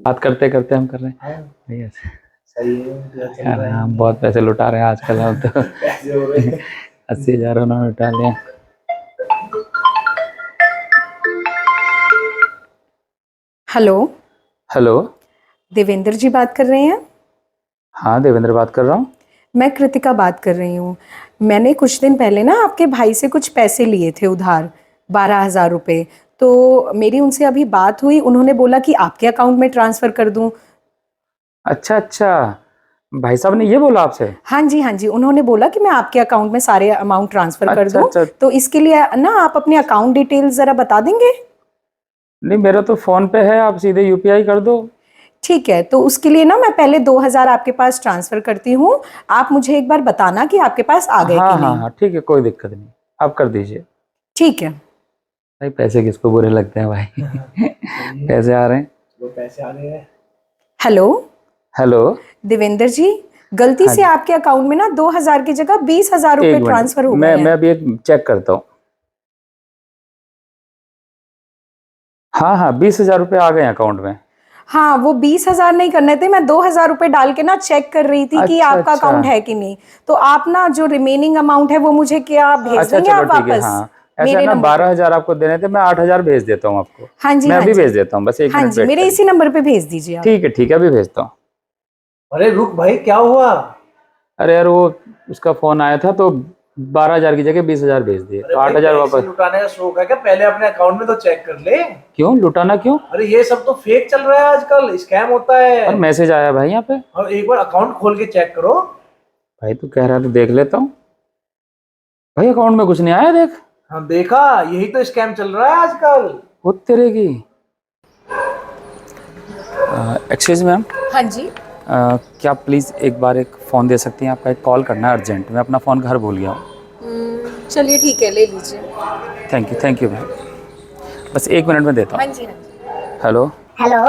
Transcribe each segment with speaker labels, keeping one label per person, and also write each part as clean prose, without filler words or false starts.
Speaker 1: बात करते करते हम कर रहे हैं।
Speaker 2: हाँ,
Speaker 1: भैया
Speaker 2: सही है, क्या चल
Speaker 1: यार,
Speaker 2: रहा है?
Speaker 1: हम बहुत पैसे लुटा रहे हैं आजकल। हम तो
Speaker 2: कैसे हो रहे हैं?
Speaker 1: 80,000 उन्होंने लुटा लिया।
Speaker 3: हेलो।
Speaker 1: हेलो।
Speaker 3: देवेंद्र जी बात कर रहे हैं?
Speaker 1: हाँ, देवेंद्र बात कर रहा हूँ।
Speaker 3: मैं कृतिका बात कर रही हूँ। मैंने कुछ दिन पहले ना आपके भाई से कुछ पैसे लिए थे उधार, 12,000 रुपये। तो मेरी उनसे अभी बात हुई, उन्होंने बोला कि आपके अकाउंट में ट्रांसफ़र कर दूँ।
Speaker 1: अच्छा अच्छा, भाई साहब ने ये बोला आपसे?
Speaker 3: हाँ जी, हाँ जी, उन्होंने बोला कि मैं आपके अकाउंट में सारे अमाउंट ट्रांसफ़र कर
Speaker 1: अच्छा
Speaker 3: दूँ।
Speaker 1: अच्छा।
Speaker 3: तो इसके लिए ना आप अपने अकाउंट डिटेल्स ज़रा बता देंगे?
Speaker 1: नहीं, मेरा तो फ़ोन पे है, आप सीधे यूपीआई कर दो।
Speaker 3: ठीक है, तो उसके लिए ना मैं पहले 2,000 आपके पास ट्रांसफ़र करती हूँ। आप मुझे एक बार बताना कि आपके पास आ गए
Speaker 1: हाँ
Speaker 3: कि
Speaker 1: हाँ
Speaker 3: नहीं।
Speaker 1: हाँ, ठीक है, कोई दिक्कत नहीं, आप कर दीजिए।
Speaker 3: ठीक है।
Speaker 1: भाई पैसे किसको बुरे लगते हैं भाई।
Speaker 2: सही है,
Speaker 1: पैसे आ रहे हैं।
Speaker 2: वो पैसे आ गए हैं।
Speaker 3: हेलो।
Speaker 1: हेलो।
Speaker 3: देवेंद्र जी, गलती
Speaker 1: हाँ
Speaker 3: से
Speaker 1: जी,
Speaker 3: आपके अकाउंट में ना 2,000 की जगह 20,000 रुपये
Speaker 1: एक मिनट,
Speaker 3: ट्रांसफर हो गए
Speaker 1: मैं
Speaker 3: हैं।
Speaker 1: अभी एक चेक करता हूँ। हाँ हाँ, 20,000 रुपये आ गए अकाउंट में।
Speaker 3: हाँ, वो 20,000 नहीं करने थे, मैं 2,000 रुपये डाल के ना चेक कर रही थी कि
Speaker 1: अच्छा
Speaker 3: आपका
Speaker 1: अच्छा।
Speaker 3: अकाउंट है कि नहीं। तो आप ना जो रिमेनिंग अमाउंट है वो मुझे क्या भेज
Speaker 1: अच्छा
Speaker 3: देंगे
Speaker 1: चलो
Speaker 3: आप
Speaker 1: ठीक है,
Speaker 3: वापस
Speaker 1: हाँ। ऐसा है
Speaker 3: मेरे
Speaker 1: ना,
Speaker 3: नंबर पे?
Speaker 1: 12,000 आपको देने थे, मैं 8,000 भेज देता हूँ आपको।
Speaker 3: हाँ जी,
Speaker 1: मैं
Speaker 3: हाँ
Speaker 1: अभी
Speaker 3: जी।
Speaker 1: भेज देता हूँ, बस एक
Speaker 3: हाँ
Speaker 1: मिनट
Speaker 3: जी,
Speaker 1: वेट
Speaker 3: मेरे
Speaker 1: करिए।
Speaker 3: इसी नंबर पे भेज दीजिए आप।
Speaker 1: ठीक है, अभी भेजता हूँ।
Speaker 2: अरे रुक भाई, क्या हुआ?
Speaker 1: अरे यार, वो उसका फ़ोन आया था तो 12,000 की जगह 20,000 भेज दिए,
Speaker 2: अरे
Speaker 1: तो
Speaker 2: भाई,
Speaker 1: 8,000
Speaker 2: पैसे
Speaker 1: वापस।
Speaker 2: लुटाने का शौक है क्या? पहले अपने अकाउंट में तो चेक कर ले।
Speaker 1: क्यों लुटाना क्यों?
Speaker 2: अरे ये सब तो फेक चल रहा है आजकल, स्कैम होता
Speaker 1: और
Speaker 2: है।
Speaker 1: मैसेज आया भाई यहाँ पे।
Speaker 2: और एक बार अकाउंट खोल के चेक करो।
Speaker 1: भाई तू कह रहा है तो देख लेता हूँ। भाई अकाउंट में कुछ नहीं आया, देख।
Speaker 2: हाँ देखा, यही तो स्कैम चल रहा है आजकल।
Speaker 1: वो तेरे की। एक्सक्यूज मैम,
Speaker 3: हाँ जी।
Speaker 1: क्या आप प्लीज़ एक बार एक फ़ोन दे सकती हैं? आपका एक कॉल करना है अर्जेंट, मैं अपना फ़ोन घर भूल गया हूँ।
Speaker 3: चलिए ठीक है, ले लीजिए।
Speaker 1: Thank you ma'am. बस एक मिनट में देता
Speaker 3: हाँ
Speaker 1: हूँ।
Speaker 3: जी, हाँ जी।
Speaker 1: हेलो।
Speaker 4: हेलो।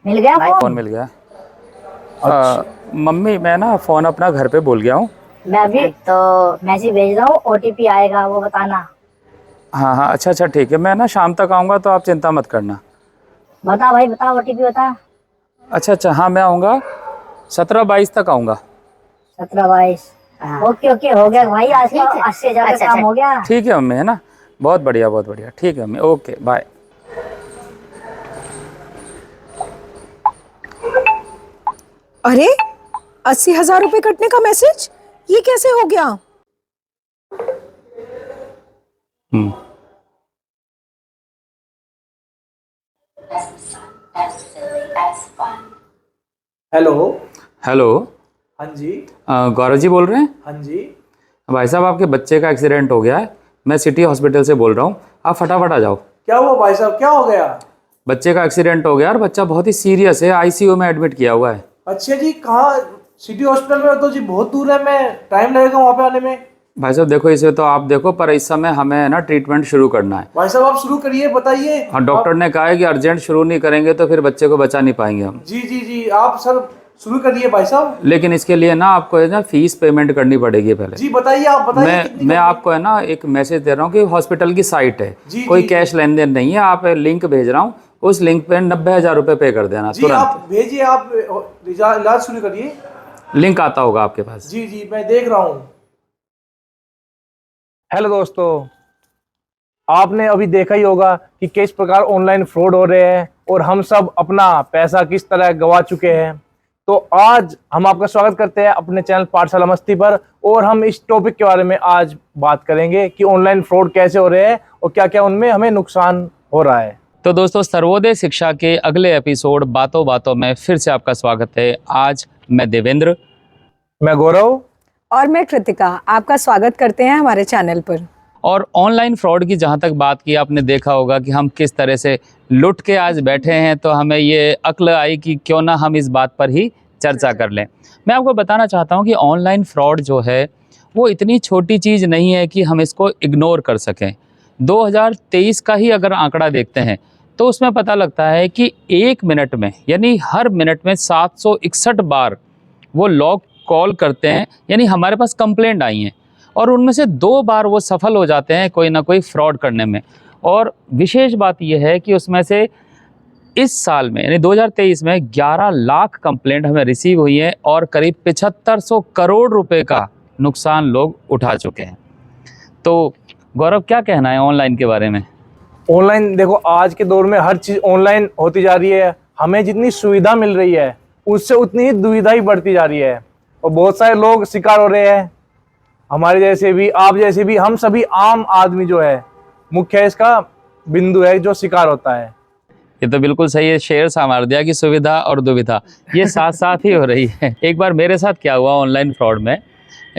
Speaker 4: मिल गया
Speaker 1: फ़ोन
Speaker 4: फोन?
Speaker 1: मिल गया।
Speaker 2: अच्छा।
Speaker 1: मम्मी, मैं ना फ़ोन अपना घर पे भूल गया हूँ।
Speaker 4: मैं अभी तो मैसेज भेज रहा हूँ, ओटीपी आएगा, वो बताना।
Speaker 1: हाँ हाँ, अच्छा अच्छा, ठीक है, मैं ना शाम तक आऊँगा तो आप चिंता मत करना।
Speaker 4: बता भाई, बता ओटीपी बता।
Speaker 1: अच्छा अच्छा, हाँ मैं आऊँगा, 17-22 तक आऊँगा।
Speaker 4: 1722। ओके ओके, हो गया भाई, आज का 80,000 का काम हो गया।
Speaker 1: ठीक है मम्मी, है ना। बहुत बढ़िया, ठीक है मम्मी, ओके बाय।
Speaker 3: अरे, 80,000 रुपये कटने का मैसेज, ये कैसे हो गया?
Speaker 1: हम्म।
Speaker 2: हेलो।
Speaker 1: हेलो।
Speaker 2: हाँ जी।
Speaker 1: गौरव जी बोल रहे हैं?
Speaker 2: हाँ जी।
Speaker 1: भाई साहब, आपके बच्चे का एक्सीडेंट हो गया है, मैं सिटी हॉस्पिटल से बोल रहा हूँ, आप फटाफट आ जाओ।
Speaker 2: क्या हुआ भाई साहब, क्या हो गया?
Speaker 1: बच्चे का एक्सीडेंट हो गया और बच्चा बहुत ही सीरियस है, आईसीयू में एडमिट किया हुआ है।
Speaker 2: अच्छा जी, कहाँ? सिटी हॉस्पिटल में? तो जी बहुत दूर है, मैं टाइम लगेगा वहाँ पे आने में।
Speaker 1: भाई साहब देखो, इसे तो आप देखो, पर इस समय हमें है ना ट्रीटमेंट शुरू करना है।
Speaker 2: भाई साहब आप शुरू करिए, बताइए।
Speaker 1: और डॉक्टर ने कहा है कि अर्जेंट शुरू नहीं करेंगे तो फिर बच्चे को बचा नहीं पाएंगे हम।
Speaker 2: जी जी जी, आप सर शुरू करिए भाई साहब।
Speaker 1: लेकिन इसके लिए ना आपको है ना फीस पेमेंट करनी पड़ेगी पहले।
Speaker 2: जी बताइए, आप बताइए
Speaker 1: मैं
Speaker 2: कितनी
Speaker 1: मैं
Speaker 2: करनी?
Speaker 1: आपको है ना एक मैसेज दे रहा हूँ कि हॉस्पिटल की साइट है,
Speaker 2: जी
Speaker 1: कोई
Speaker 2: जी
Speaker 1: कैश लेन देन नहीं है, आप लिंक भेज रहा हूँ, उस लिंक पे 90,000 रुपये पे कर देना
Speaker 2: जी,
Speaker 1: तुरंत।
Speaker 2: आप भेजिए, आप इलाज शुरू करिए।
Speaker 1: लिंक आता होगा आपके पास।
Speaker 2: जी जी, मैं देख रहा हूँ। हेलो दोस्तों, आपने अभी देखा ही होगा कि किस प्रकार ऑनलाइन फ्रॉड हो रहे हैं और हम सब अपना पैसा किस तरह गंवा चुके हैं। तो आज हम आपका स्वागत करते हैं अपने चैनल पाठशाला मस्ती पर, और हम इस टॉपिक के बारे में आज बात करेंगे कि ऑनलाइन फ्रॉड कैसे हो रहे हैं और क्या क्या उनमें हमें नुकसान हो रहा है।
Speaker 1: तो दोस्तों, सर्वोदय शिक्षा के अगले एपिसोड बातों बातों में फिर से आपका स्वागत है। आज मैं देवेंद्र,
Speaker 2: मैं गौरव
Speaker 3: और मैं कृतिका आपका स्वागत करते हैं हमारे चैनल पर।
Speaker 1: और ऑनलाइन फ्रॉड की जहाँ तक बात की, आपने देखा होगा कि हम किस तरह से लुट के आज बैठे हैं, तो हमें ये अक्ल आई कि क्यों ना हम इस बात पर ही चर्चा कर लें। मैं आपको बताना चाहता हूँ कि ऑनलाइन फ्रॉड जो है वो इतनी छोटी चीज़ नहीं है कि हम इसको इग्नोर कर सकें। 2023 का ही अगर आंकड़ा देखते हैं तो उसमें पता लगता है कि एक मिनट में, यानी हर मिनट में 761 बार वो लोग कॉल करते हैं, यानी हमारे पास कंप्लेंट आई हैं, और उनमें से 2 बार वो सफल हो जाते हैं कोई ना कोई फ्रॉड करने में। और विशेष बात यह है कि उसमें से इस साल में यानी 2023 में 11 लाख कंप्लेंट हमें रिसीव हुई है और करीब 7500 करोड़ रुपए का नुकसान लोग उठा चुके हैं। तो गौरव, क्या कहना है ऑनलाइन के बारे में?
Speaker 2: ऑनलाइन देखो, आज के दौर में हर चीज ऑनलाइन होती जा रही है। हमें जितनी सुविधा मिल रही है उससे उतनी ही दुविधा ही बढ़ती जा रही है और बहुत सारे लोग शिकार हो रहे हैं। हमारे जैसे भी, आप जैसे भी, हम सभी आम आदमी जो है मुख्य इसका बिंदु है जो शिकार होता है।
Speaker 1: ये तो बिल्कुल सही है, शेर सा मार दिया कि सुविधा और दुविधा ये साथ साथ ही हो रही है। एक बार मेरे साथ क्या हुआ ऑनलाइन फ्रॉड में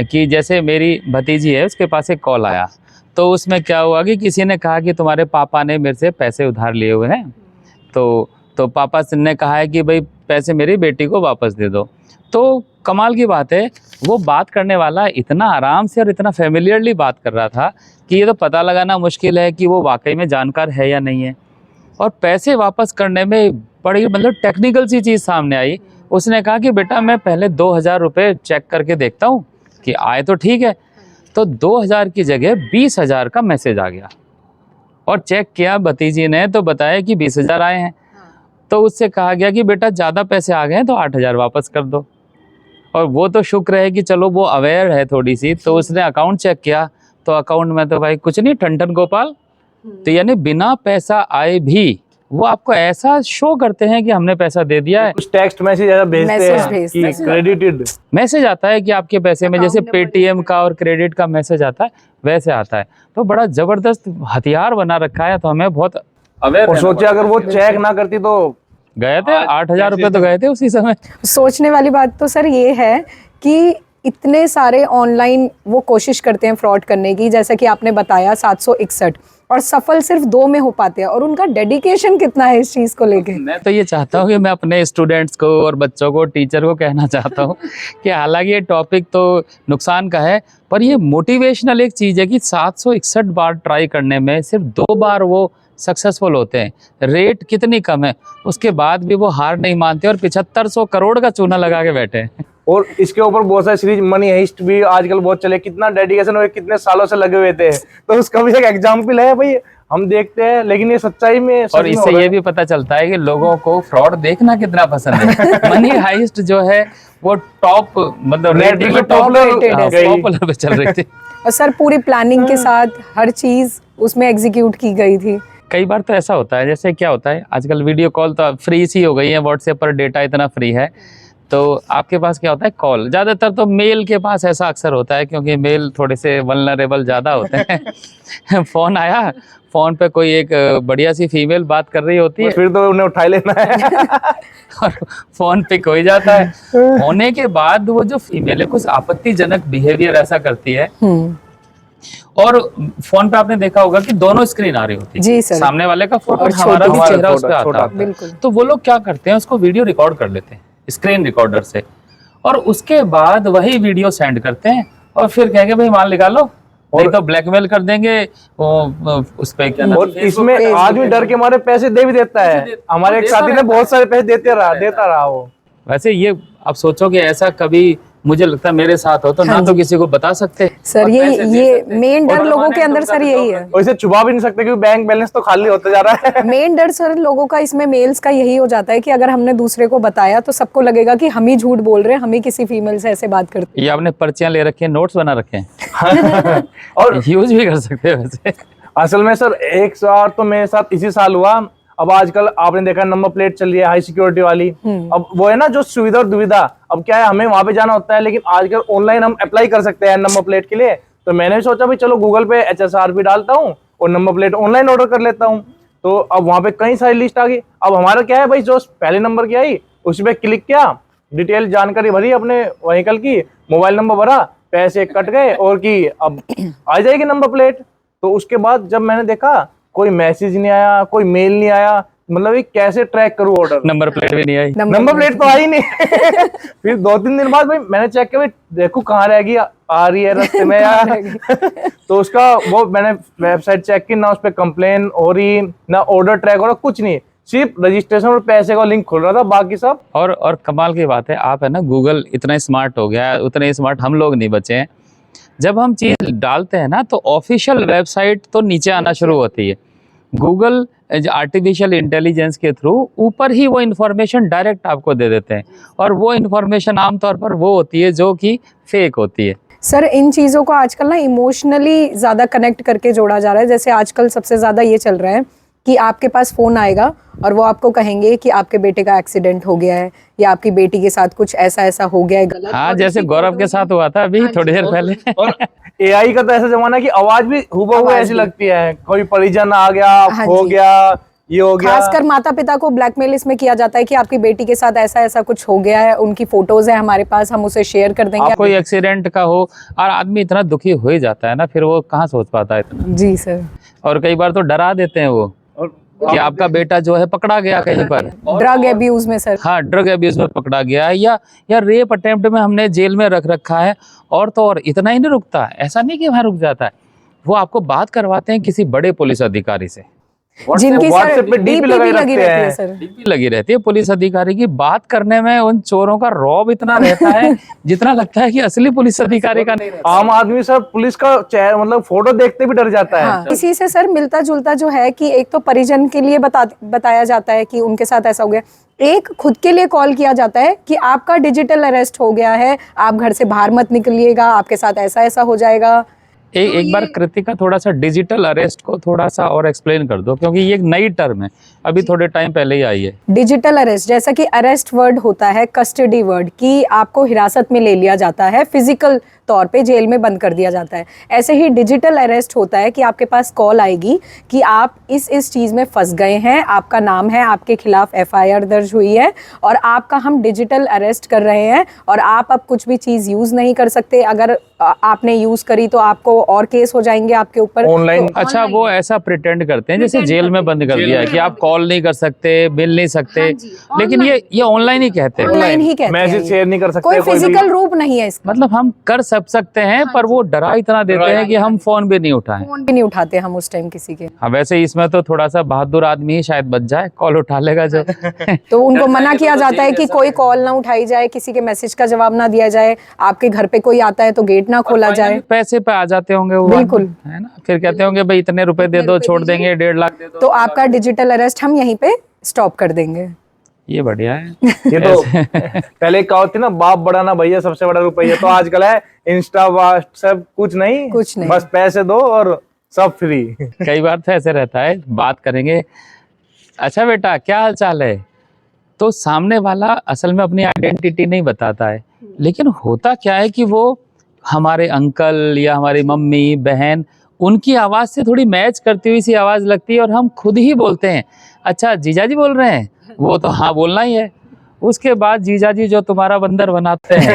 Speaker 1: कि जैसे मेरी भतीजी है, उसके पास एक कॉल आया, तो उसमें क्या हुआ कि किसी ने कहा कि तुम्हारे पापा ने मेरे से पैसे उधार लिए हुए हैं, तो पापा ने कहा है कि भाई पैसे मेरी बेटी को वापस दे दो। तो कमाल की बात है, वो बात करने वाला इतना आराम से और इतना फेमिलियरली बात कर रहा था कि ये तो पता लगाना मुश्किल है कि वो वाकई में जानकार है या नहीं है। और पैसे वापस करने में बड़ी मतलब टेक्निकल सी चीज़ सामने आई। उसने कहा कि बेटा मैं पहले 2000 रुपये चेक करके देखता हूँ कि आए तो ठीक है। तो 2000 की जगह 20,000 का मैसेज आ गया और चेक किया भतीजी ने तो बताया कि 20,000 आए हैं। तो उससे कहा गया कि बेटा ज़्यादा पैसे आ गए हैं तो 8,000 वापस कर दो। और वो तो शुक्र है कि चलो वो अवेयर है थोड़ी सी, तो उसने अकाउंट चेक किया तो अकाउंट में तो भाई कुछ नहीं, ठन गोपाल। तो यानी बिना पैसा आए भी वो आपको ऐसा शो करते हैं कि हमने पैसा दे दिया है।
Speaker 2: कुछ टेक्स्ट मैसेज भेजते हैं कि क्रेडिटेड
Speaker 1: मैसेज आता है कि आपके पैसे में, जैसे पेटीएम का और क्रेडिट का मैसेज आता है वैसे आता है। तो बड़ा जबरदस्त हथियार बना रखा है, तो हमें बहुत अवेयर।
Speaker 2: और सोचे अगर वो चेक ना करती तो
Speaker 1: गए थे 8,000 रुपये तो गए थे उसी समय।
Speaker 3: सोचने वाली बात तो सर ये है कि इतने सारे ऑनलाइन वो कोशिश करते हैं फ्रॉड करने की, जैसा कि आपने बताया 761, और सफल सिर्फ 2 में हो पाते हैं। और उनका डेडिकेशन कितना है इस चीज़ को लेके।
Speaker 1: मैं तो ये चाहता हूँ कि मैं अपने स्टूडेंट्स को और बच्चों को, टीचर को कहना चाहता हूँ कि हालांकि ये टॉपिक तो नुकसान का है, पर ये मोटिवेशनल एक चीज़ है कि 761 बार ट्राई करने में सिर्फ 2 बार वो सक्सेसफुल होते हैं। रेट कितनी कम है, उसके बाद भी वो हार नहीं मानते और 7500 करोड़ का चूना लगा के बैठे हैं।
Speaker 2: और इसके ऊपर बहुत सारी सीरीज, मनी हाइस्ट भी आजकल बहुत चले। कितना डेडिकेशन और कितने सालों से लगे हुए थे, तो उसका भी एक एग्जाम्पल है भाई। हम देखते हैं लेकिन ये सच्चाई में
Speaker 1: और इससे ये भी पता चलता है कि लोगों को फ्रॉड देखना कितना पसंद है। मनी हाइस्ट जो है वो टॉप मतलब रेटिंग में पॉपुलर पे चल रही थी।
Speaker 3: और सर पूरी प्लानिंग के साथ हर चीज़ उसमें एग्जीक्यूट की गई थी।
Speaker 1: कई बार तो ऐसा होता है, जैसे क्या होता है आजकल वीडियो कॉल तो फ्री सी हो गई है, व्हाट्सएप पर डेटा इतना फ्री है, तो आपके पास क्या होता है कॉल। ज़्यादातर तो मेल के पास ऐसा अक्सर होता है क्योंकि मेल थोड़े से वल्नरेबल ज़्यादा होते हैं। फ़ोन आया, फ़ोन पे कोई एक बढ़िया सी फीमेल बात कर रही होती है,
Speaker 2: फिर तो उन्हें उठा लेना है
Speaker 1: और फ़ोन पिक हो जाता है। होने के बाद वो जो फीमेल है कुछ आपत्तिजनक बिहेवियर ऐसा करती है, और फोन पे आपने देखा होगा कि दोनों स्क्रीन आ रही होती है,
Speaker 3: जी सर।
Speaker 1: सामने वाले का फोटो
Speaker 3: और
Speaker 1: हमारा भी
Speaker 2: छोटा
Speaker 1: चेहरा उस पे
Speaker 2: छोटा
Speaker 1: आता है।
Speaker 3: बिल्कुल।
Speaker 1: तो वो लोग क्या करते हैं, उसको वीडियो रिकॉर्ड कर लेते हैं स्क्रीन रिकॉर्डर से, और उसके बाद वही वीडियो सेंड करते हैं और फिर कहेंगे भाई माल निकालो, नहीं तो ब्लैकमेल कर देंगे उस पे क्या।
Speaker 2: और इसमें आदमी डर के मारे पैसे दे भी देता है। हमारे एक साथी ने बहुत सारे पैसे देता रहा वो।
Speaker 1: वैसे ये आप सोचो कि ऐसा कभी मुझे लगता है मेरे साथ हो तो ना तो किसी को बता सकते
Speaker 3: सर। ये मेन डर लोगों के अंदर सर यही है।
Speaker 2: और इसे छुपा भी नहीं सकते क्योंकि बैंक बैलेंस तो खाली होता जा रहा है।
Speaker 3: मेन डर सर लोगों का इसमें मेल्स का यही हो जाता है कि अगर हमने दूसरे को बताया तो सबको लगेगा कि हम ही झूठ बोल रहे हैं, हम ही किसी फीमेल से ऐसे बात करते हैं।
Speaker 1: ये आपने पर्चियां ले रखी हैं, नोट्स बना रखे हैं
Speaker 2: और
Speaker 1: यूज भी कर सकते हैं वैसे।
Speaker 2: असल में सर एक बार तो मेरे साथ इसी साल हुआ। अब आजकल आपने देखा नंबर प्लेट चल रही है हाई सिक्योरिटी वाली। अब वो है ना जो सुविधा और दुविधा। अब क्या है, हमें वहां पे जाना होता है, लेकिन आजकल ऑनलाइन हम अप्लाई कर सकते हैं नंबर प्लेट के लिए। तो मैंने भी सोचा भाई चलो गूगल पे HSRP डालता हूँ और नंबर प्लेट ऑनलाइन ऑर्डर कर लेता हूँ। तो अब वहां पे कई सारी लिस्ट आ गई। अब हमारा क्या है भाई, जो पहले नंबर की आई उस पर क्लिक किया, डिटेल जानकारी भरी अपने व्हीकल की, मोबाइल नंबर भरा, पैसे कट गए और कि अब आ जाएगी नंबर प्लेट। तो उसके बाद जब मैंने देखा कोई मैसेज नहीं आया, कोई मेल नहीं आया, मतलब ये कैसे ट्रैक करूं ऑर्डर।
Speaker 1: नंबर प्लेट भी नहीं आई,
Speaker 2: नंबर प्लेट तो आई नहीं। फिर 2-3 दिन बाद भाई मैंने चेक किया, देखो कहाँ रहेगी, आ रही है रास्ते में यार। तो उसका वो मैंने वेबसाइट चेक की, ना उस पर कंप्लेन हो रही, ना ऑर्डर ट्रैक हो रहा, कुछ नहीं, सिर्फ रजिस्ट्रेशन और पैसे का लिंक खुल रहा था, बाकी सब।
Speaker 1: और कमाल की बात है, आप है ना गूगल इतना स्मार्ट हो गया है, उतने स्मार्ट हम लोग नहीं बचे हैं। जब हम चीज़ डालते हैं ना तो ऑफिशियल वेबसाइट तो नीचे आना शुरू होती है, गूगल आर्टिफिशियल इंटेलिजेंस के थ्रू ऊपर ही वो इन्फॉर्मेशन डायरेक्ट आपको दे देते हैं, और वो इन्फॉर्मेशन आमतौर पर वो होती है जो कि फेक होती है।
Speaker 3: सर इन चीज़ों को आजकल ना इमोशनली ज़्यादा कनेक्ट करके जोड़ा जा रहा है। जैसे आजकल सबसे ज़्यादा ये चल रहा है कि आपके पास फ़ोन आएगा और वो आपको कहेंगे कि आपके बेटे का एक्सीडेंट हो गया है या आपकी बेटी के साथ कुछ ऐसा ऐसा हो गया है गलत।
Speaker 1: हाँ,
Speaker 3: और
Speaker 1: जैसे
Speaker 3: इसी
Speaker 1: गौरव के
Speaker 3: फोटो
Speaker 1: साथ हुआ था अभी थोड़ी देर पहले।
Speaker 2: और एआई का तो ऐसा जमाना है कि आवाज भी हुबहू
Speaker 3: आवाज
Speaker 2: ऐसी
Speaker 3: भी।
Speaker 2: लगती है, कोई परिजन आ गया,
Speaker 3: हाँ
Speaker 2: हो
Speaker 3: जी।
Speaker 2: गया, ये हो गया।
Speaker 3: खासकर माता पिता को ब्लैकमेल इसमें किया जाता है कि आपकी बेटी के साथ ऐसा ऐसा कुछ हो गया है, उनकी फोटोज है हमारे पास, हम उसे शेयर कर देंगे।
Speaker 1: कोई एक्सीडेंट का हो और आदमी इतना दुखी हो ही जाता है ना, फिर वो कहाँ सोच पाता है इतना।
Speaker 3: जी सर।
Speaker 1: और कई बार तो डरा देते हैं वो कि आपका बेटा जो है पकड़ा गया कहीं पर,
Speaker 3: ड्रग एब्यूज में सर।
Speaker 1: हाँ ड्रग एब्यूज में पकड़ा गया है, या रेप अटेम्प्ट में हमने जेल में रख रखा है। और तो और इतना ही नहीं रुकता, ऐसा नहीं कि वहाँ रुक जाता है, वो आपको बात करवाते हैं किसी बड़े पुलिस अधिकारी से,
Speaker 3: जिनकी सर
Speaker 2: व्हाट्सएप पे डीपी लगाई
Speaker 3: लगी
Speaker 2: रखते
Speaker 3: रहती है
Speaker 2: हैं।
Speaker 3: सर।
Speaker 1: डीपी लगी रहती है पुलिस अधिकारी की। बात करने में उन चोरों का रौब इतना रहता है जितना लगता है कि असली पुलिस अधिकारी का नहीं रहता।
Speaker 2: आम आदमी सब पुलिस का चेहरा मतलब फोटो देखते भी डर जाता है।
Speaker 3: हाँ, इसी से सर मिलता जुलता जो है कि एक तो परिजन के लिए बताया जाता है कि उनके साथ ऐसा हो गया, एक खुद के लिए कॉल किया जाता है कि आपका डिजिटल अरेस्ट हो गया है, आप घर से बाहर मत निकलिएगा, आपके साथ ऐसा ऐसा हो जाएगा।
Speaker 1: एक बार कृतिका थोड़ा सा डिजिटल अरेस्ट को थोड़ा सा और एक्सप्लेन कर दो, क्योंकि ये एक नई टर्म है, अभी थोड़े टाइम पहले ही आई है।
Speaker 3: डिजिटल अरेस्ट, जैसा कि अरेस्ट वर्ड होता है कस्टडी वर्ड, कि आपको हिरासत में ले लिया जाता है, फिजिकल तौर पे जेल में बंद कर दिया जाता है। ऐसे ही डिजिटल अरेस्ट होता है कि आपके पास कॉल आएगी कि आप इस चीज़ में फंस गए हैं, आपका नाम है, आपके खिलाफ एफआईआर दर्ज हुई है और आपका हम डिजिटल अरेस्ट कर रहे हैं और आप अब कुछ भी चीज़ यूज़ नहीं कर सकते। अगर आपने यूज़ करी तो आपको और केस हो जाएंगे आपके ऊपर।
Speaker 2: ऑनलाइन
Speaker 3: तो
Speaker 1: अच्छा, वो ऐसा प्रिटेंड करते हैं जैसे जेल में बंद कर दिया है कि आप कॉल नहीं कर सकते, मिल नहीं सकते, लेकिन ये ऑनलाइन ही कहते हैं,
Speaker 3: ऑनलाइन ही कहते हैं,
Speaker 2: मैसेज शेयर नहीं कर सकते,
Speaker 3: कोई
Speaker 2: भी।
Speaker 3: फिजिकल रूप नहीं है इसका।
Speaker 1: मतलब हम कर सकते हैं, पर वो डरा इतना देते हैं कि हम फोन भी नहीं उठाएं।
Speaker 3: फोन भी नहीं उठाते हम उस टाइम किसी के।
Speaker 1: हाँ, वैसे इसमें तो थोड़ा सा बहादुर आदमी ही शायद बच जाए, कॉल उठा लेगा जो।
Speaker 3: तो उनको मना किया जाता है कि कोई कॉल ना उठाई जाए, किसी के मैसेज का जवाब ना दिया जाए, आपके घर पे कोई आता है तो गेट ना खोला जाए।
Speaker 1: पैसे पे आ जाते होंगे वो,
Speaker 3: बिल्कुल।
Speaker 1: है ना, फिर कहते होंगे भाई इतने रुपए दे दो, छोड़ देंगे, 1.5 लाख दे दो,
Speaker 3: तो आपका डिजिटल अरेस्ट हम यहीं पे स्टॉप कर देंगे।
Speaker 1: ये बढ़िया है।
Speaker 2: ये तो पहले कहावत थी ना, बाप बड़ा ना भैया सबसे बड़ा रुपया। तो आजकल है इंस्टा व्हाट्सएप, कुछ नहीं, बस पैसे दो और सब फ्री।
Speaker 1: कई बार तो ऐसे रहता है, बात करेंगे, अच्छा बेटा क्या हाल चाल है, तो सामने वाला असल में अपनी आइडेंटिटी नहीं बताता है, लेकिन होता क्या है कि वो हमारे अंकल या हमारी मम्मी बहन, उनकी आवाज़ से थोड़ी मैच करती हुई सी आवाज़ लगती है और हम खुद ही बोलते हैं अच्छा जीजा जी बोल रहे हैं, वो तो हाँ बोलना ही है। उसके बाद जीजा जी जो तुम्हारा बंदर बनाते हैं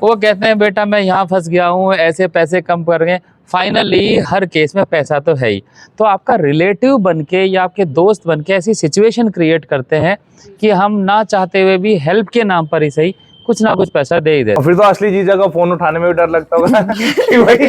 Speaker 1: वो कहते हैं बेटा मैं यहाँ फंस गया हूँ, ऐसे पैसे कम कर गए। फाइनली हर केस में पैसा तो है ही, तो आपका रिलेटिव बनके या आपके दोस्त बनके ऐसी सिचुएशन क्रिएट करते हैं कि हम ना चाहते हुए भी हेल्प के नाम पर ही सही कुछ ना कुछ पैसा दे ही देते।
Speaker 2: और फिर तो असली जीजा का फोन उठाने में भी डर लगता होगा कि भाई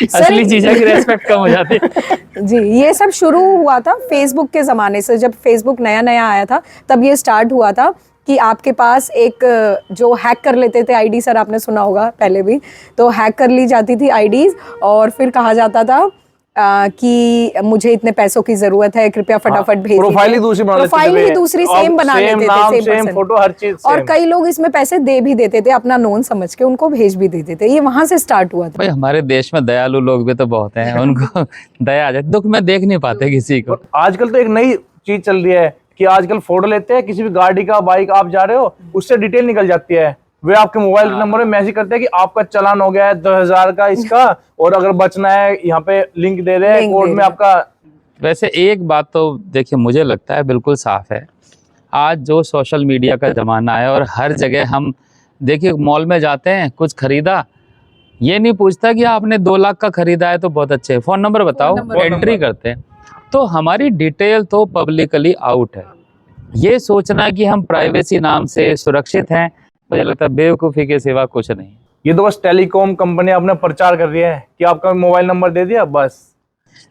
Speaker 1: असली जीजा की रेस्पेक्ट कम हो जाती है।
Speaker 3: जी, ये सब शुरू हुआ था फेसबुक के ज़माने से। जब फेसबुक नया नया आया था तब ये स्टार्ट हुआ था कि आपके पास एक जो हैक कर लेते थे आईडी, सर आपने सुना होगा पहले भी, तो हैक कर ली जाती थी आईडीज और फिर कहा जाता था कि मुझे इतने पैसों की जरूरत है, कृपया फटाफट भेज दीजिए।
Speaker 2: प्रोफाइल ही दूसरी बना लेते थे,
Speaker 3: प्रोफाइल ही दूसरी सेम बना लेते थे,
Speaker 2: सेम फोटो, हर चीज
Speaker 3: और
Speaker 2: सेम।
Speaker 3: कई लोग इसमें पैसे दे भी देते थे, अपना नोन समझ के उनको भेज भी देते थे। ये वहां से स्टार्ट हुआ था।
Speaker 1: भाई हमारे देश में दयालु लोग भी तो बहुत हैं, उनको दया आ जाए, दुख में देख नहीं पाते किसी को।
Speaker 2: आजकल तो एक नई चीज चल रही है कि आजकल फोटो लेते हैं किसी भी गाड़ी का, बाइक आप जा रहे हो, उससे डिटेल निकल जाती है, वे आपके मोबाइल के नंबर में मैसेज करते हैं कि आपका चालान हो गया है 2000 का इसका, और अगर बचना है यहाँ पे लिंक दे रहे हैं, कोड में आपका।
Speaker 1: वैसे एक बात तो देखिए मुझे लगता है बिल्कुल साफ है, आज जो सोशल मीडिया का ज़माना है और हर जगह हम देखिए मॉल में जाते हैं, कुछ खरीदा, ये नहीं पूछता कि आपने 2 लाख का खरीदा है तो बहुत अच्छे, फ़ोन नंबर बताओ, एंट्री करते हैं। तो हमारी डिटेल तो पब्लिकली आउट है। ये सोचना कि हम प्राइवेसी नाम से सुरक्षित हैं, मुझे लगता है बेवकूफ़ी के सिवा कुछ नहीं।
Speaker 2: ये तो बस टेलीकॉम कंपनी अपना प्रचार कर रही है कि आपका मोबाइल नंबर दे दिया बस।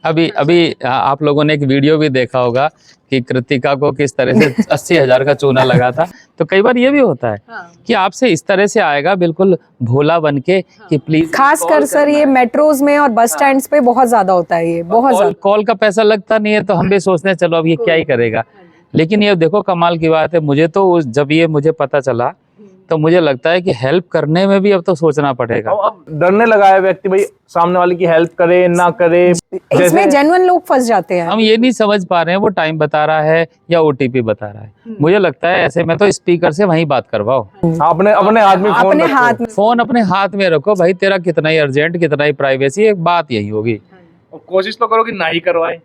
Speaker 1: अभी अभी आप लोगों ने एक वीडियो भी देखा होगा कि कृतिका को किस तरह से 80,000 का चूना लगा था। तो कई बार ये भी होता है कि आपसे इस तरह से आएगा बिल्कुल भोला बन के कि प्लीज।
Speaker 3: खास कर सर ये मेट्रोज में और बस स्टैंड्स पे बहुत ज्यादा होता है, ये बहुत ज्यादा।
Speaker 1: कॉल का पैसा लगता नहीं है तो हम भी सोचते हैं चलो अब ये क्या ही करेगा। लेकिन ये देखो कमाल की बात है, मुझे तो जब ये मुझे पता चला तो मुझे लगता है कि हेल्प करने में भी अब तो सोचना पड़ेगा।
Speaker 2: अब डरने लगा है व्यक्ति, भाई सामने वाले की हेल्प करे ना करे।
Speaker 3: इसमें जेन्युइन लोग फंस जाते हैं।
Speaker 1: हम ये नहीं समझ पा रहे हैं वो टाइम बता रहा है या ओटीपी बता रहा है। मुझे लगता है ऐसे में तो स्पीकर से वहीं बात करवाओ।
Speaker 2: अपने अपने हाथ में फोन
Speaker 3: अपने
Speaker 2: रखो।
Speaker 3: हाथ में
Speaker 1: फोन अपने हाथ में रखो भाई, तेरा कितना ही अर्जेंट कितना ही प्राइवेसी, एक बात यही होगी।
Speaker 2: और कोशिश तो करो कि ना ही करवाए।